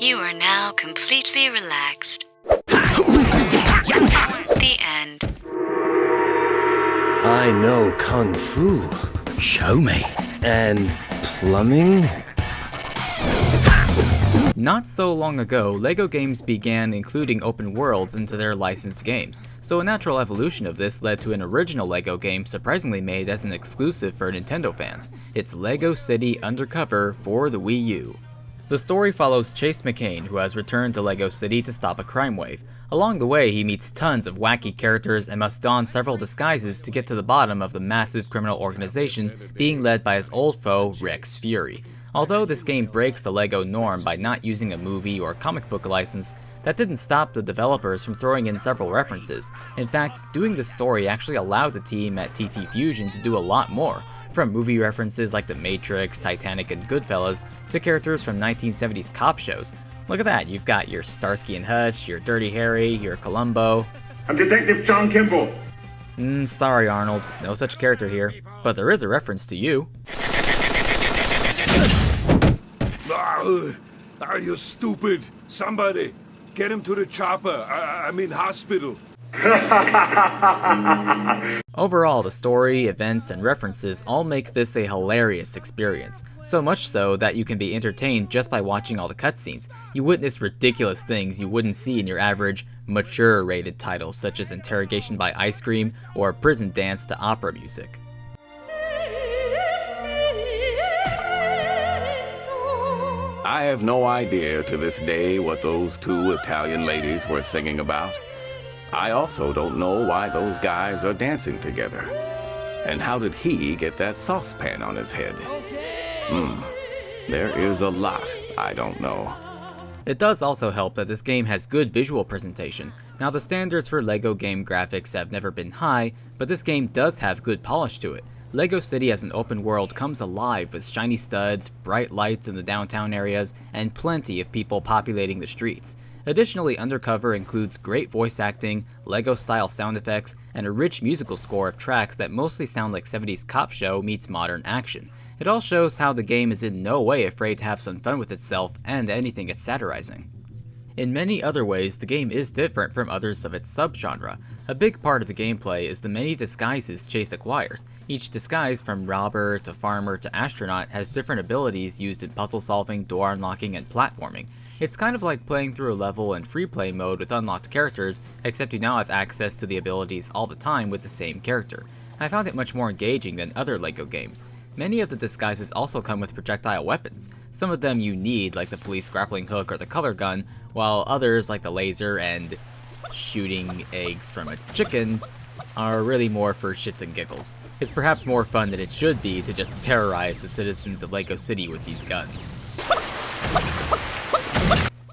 You are now completely relaxed. The end. I know Kung Fu. Show me. And plumbing? Not so long ago, LEGO games began including open worlds into their licensed games, so a natural evolution of this led to an original LEGO game surprisingly made as an exclusive for Nintendo fans. It's Lego City Undercover for the Wii U. The story follows Chase McCain, who has returned to Lego City to stop a crime wave. Along the way, he meets tons of wacky characters and must don several disguises to get to the bottom of the massive criminal organization being led by his old foe, Rex Fury. Although this game breaks the LEGO norm by not using a movie or comic book license, that didn't stop the developers from throwing in several references. In fact, doing this story actually allowed the team at TT Fusion to do a lot more, from movie references like The Matrix, Titanic, and Goodfellas, to characters from 1970s cop shows. Look at that, you've got your Starsky and Hutch, your Dirty Harry, your Columbo. I'm Detective John Kimball. Sorry Arnold, no such character here, but there is a reference to you. Are you stupid? Somebody, get him to the chopper. I mean hospital. Overall, the story, events, and references all make this a hilarious experience. So much so that you can be entertained just by watching all the cutscenes. You witness ridiculous things you wouldn't see in your average, mature-rated titles such as Interrogation by Ice Cream or Prison Dance to opera music. I have no idea to this day what those two Italian ladies were singing about. I also don't know why those guys are dancing together. And how did he get that saucepan on his head? There is a lot I don't know. It does also help that this game has good visual presentation. Now the standards for LEGO game graphics have never been high, but this game does have good polish to it. Lego City as an open world comes alive with shiny studs, bright lights in the downtown areas, and plenty of people populating the streets. Additionally, Undercover includes great voice acting, LEGO-style sound effects, and a rich musical score of tracks that mostly sound like 70s cop show meets modern action. It all shows how the game is in no way afraid to have some fun with itself and anything it's satirizing. In many other ways, the game is different from others of its subgenre. A big part of the gameplay is the many disguises Chase acquires. Each disguise, from robber to farmer to astronaut, has different abilities used in puzzle solving, door unlocking, and platforming. It's kind of like playing through a level in free play mode with unlocked characters, except you now have access to the abilities all the time with the same character. I found it much more engaging than other LEGO games. Many of the disguises also come with projectile weapons. Some of them you need, like the police grappling hook or the color gun, while others, like the laser and shooting eggs from a chicken, are really more for shits and giggles. It's perhaps more fun than it should be to just terrorize the citizens of Lego City with these guns.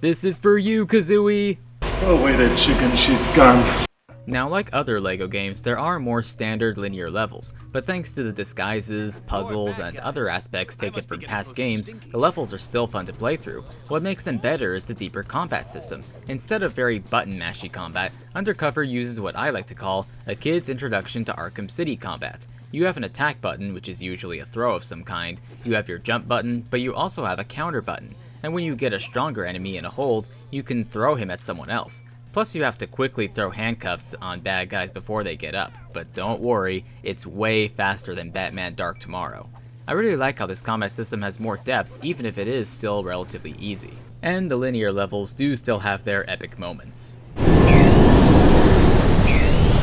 This is for you, Kazooie! Throw away that chicken shit gun. Now, like other LEGO games, there are more standard linear levels, but thanks to the disguises, puzzles, and other aspects taken from past games, the levels are still fun to play through. What makes them better is the deeper combat system. Instead of very button-mashy combat, Undercover uses what I like to call a kid's introduction to Arkham City combat. You have an attack button, which is usually a throw of some kind, you have your jump button, but you also have a counter button, and when you get a stronger enemy in a hold, you can throw him at someone else. Plus you have to quickly throw handcuffs on bad guys before they get up, but don't worry, it's way faster than Batman Dark Tomorrow. I really like how this combat system has more depth, even if it is still relatively easy. And the linear levels do still have their epic moments.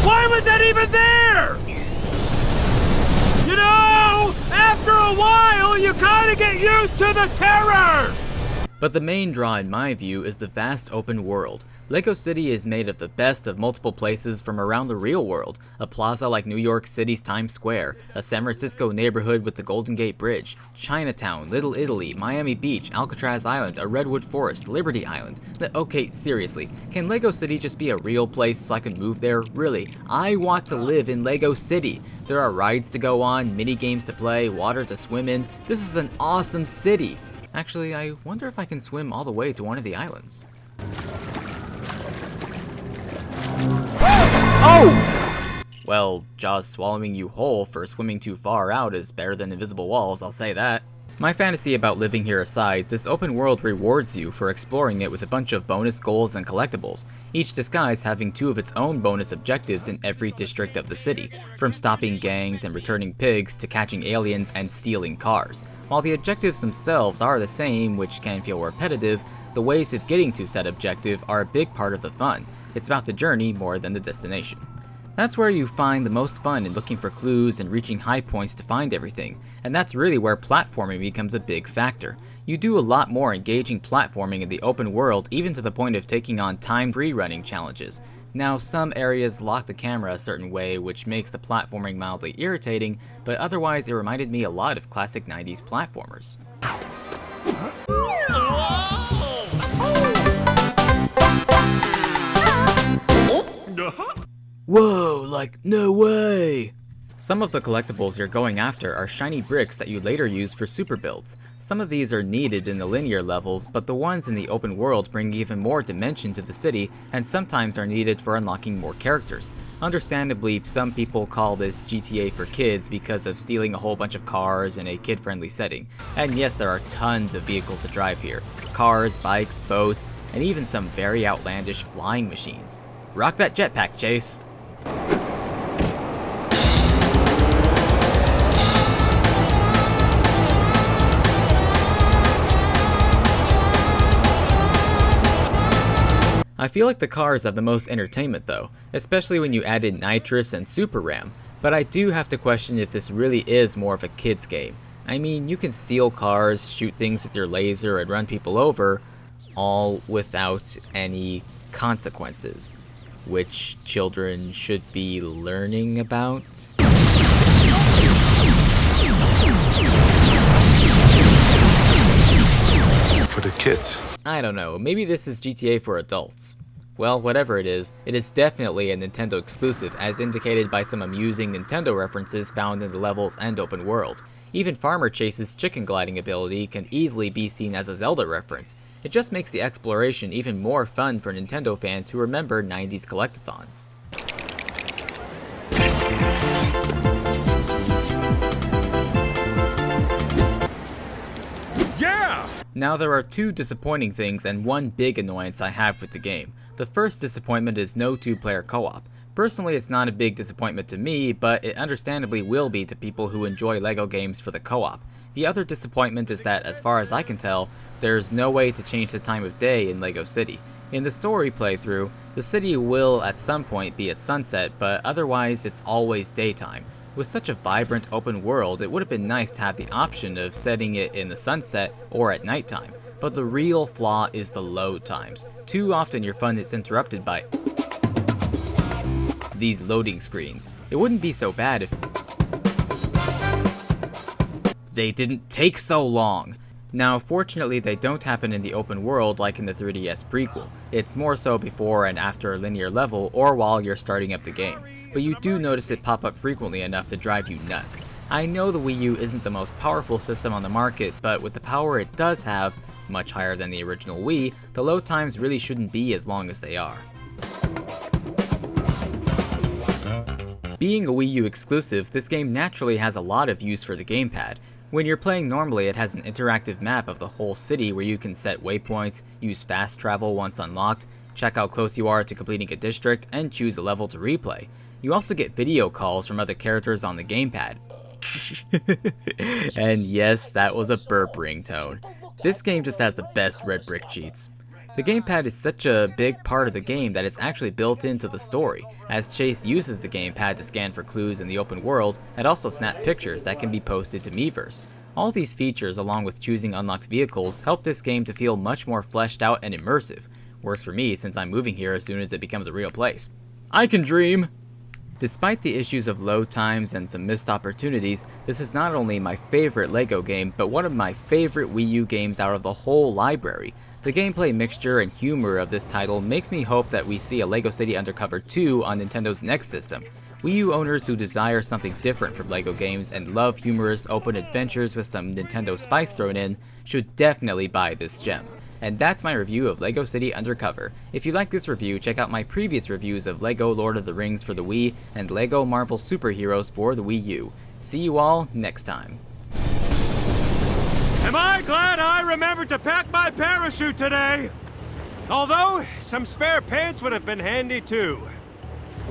Why was that even there? You know, after a while, you kinda get used to the terror! But the main draw in my view is the vast open world. Lego City is made of the best of multiple places from around the real world. A plaza like New York City's Times Square, a San Francisco neighborhood with the Golden Gate Bridge, Chinatown, Little Italy, Miami Beach, Alcatraz Island, a redwood forest, Liberty Island. Okay, seriously, can Lego City just be a real place so I can move there? Really, I want to live in Lego City. There are rides to go on, mini games to play, water to swim in. This is an awesome city. Actually, I wonder if I can swim all the way to one of the islands. Oh! Well, Jaws swallowing you whole for swimming too far out is better than invisible walls, I'll say that. My fantasy about living here aside, this open world rewards you for exploring it with a bunch of bonus goals and collectibles, each disguise having 2 of its own bonus objectives in every district of the city, from stopping gangs and returning pigs to catching aliens and stealing cars. While the objectives themselves are the same, which can feel repetitive, the ways of getting to said objective are a big part of the fun. It's about the journey more than the destination. That's where you find the most fun in looking for clues and reaching high points to find everything, and that's really where platforming becomes a big factor. You do a lot more engaging platforming in the open world, even to the point of taking on timed rerunning challenges. Now, some areas lock the camera a certain way, which makes the platforming mildly irritating, but otherwise it reminded me a lot of classic 90s platformers. Whoa, like, no way! Some of the collectibles you're going after are shiny bricks that you later use for super builds. Some of these are needed in the linear levels, but the ones in the open world bring even more dimension to the city, and sometimes are needed for unlocking more characters. Understandably, some people call this GTA for kids because of stealing a whole bunch of cars in a kid-friendly setting. And yes, there are tons of vehicles to drive here. Cars, bikes, boats, and even some very outlandish flying machines. Rock that jetpack, Chase! I feel like the cars have the most entertainment though, especially when you add in Nitrous and Super Ram, but I do have to question if this really is more of a kid's game. I mean, you can steal cars, shoot things with your laser, and run people over, all without any consequences, which children should be learning about. For the kids. I don't know, maybe this is GTA for adults. Well, whatever it is definitely a Nintendo exclusive, as indicated by some amusing Nintendo references found in the levels and open world. Even Farmer Chase's chicken gliding ability can easily be seen as a Zelda reference. It just makes the exploration even more fun for Nintendo fans who remember 90s collectathons. Yeah! Now there are 2 disappointing things and 1 big annoyance I have with the game. The first disappointment is no 2-player co-op. Personally, it's not a big disappointment to me, but it understandably will be to people who enjoy LEGO games for the co-op. The other disappointment is that, as far as I can tell, there's no way to change the time of day in Lego City. In the story playthrough, the city will at some point be at sunset, but otherwise it's always daytime. With such a vibrant open world, it would have been nice to have the option of setting it in the sunset or at nighttime. But the real flaw is the load times. Too often your fun is interrupted by these loading screens. It wouldn't be so bad if they didn't take so long. Now, fortunately, they don't happen in the open world like in the 3DS prequel. It's more so before and after a linear level or while you're starting up the game. But you do notice it pop up frequently enough to drive you nuts. I know the Wii U isn't the most powerful system on the market, but with the power it does have, much higher than the original Wii, the load times really shouldn't be as long as they are. Being a Wii U exclusive, this game naturally has a lot of use for the gamepad. When you're playing normally, it has an interactive map of the whole city where you can set waypoints, use fast travel once unlocked, check how close you are to completing a district, and choose a level to replay. You also get video calls from other characters on the gamepad. And yes, that was a burp ringtone. This game just has the best red brick cheats. The gamepad is such a big part of the game that it's actually built into the story, as Chase uses the gamepad to scan for clues in the open world and also snap pictures that can be posted to Miiverse. All these features, along with choosing unlocked vehicles, help this game to feel much more fleshed out and immersive. Works for me since I'm moving here as soon as it becomes a real place. I can dream! Despite the issues of load times and some missed opportunities, this is not only my favorite LEGO game, but one of my favorite Wii U games out of the whole library. The gameplay mixture and humor of this title makes me hope that we see a Lego City Undercover 2 on Nintendo's next system. Wii U owners who desire something different from LEGO games and love humorous open adventures with some Nintendo spice thrown in should definitely buy this gem. And that's my review of Lego City Undercover. If you like this review, check out my previous reviews of Lego Lord of the Rings for the Wii and Lego Marvel Superheroes for the Wii U. See you all next time. Am I glad I remembered to pack my parachute today? Although, some spare pants would have been handy too.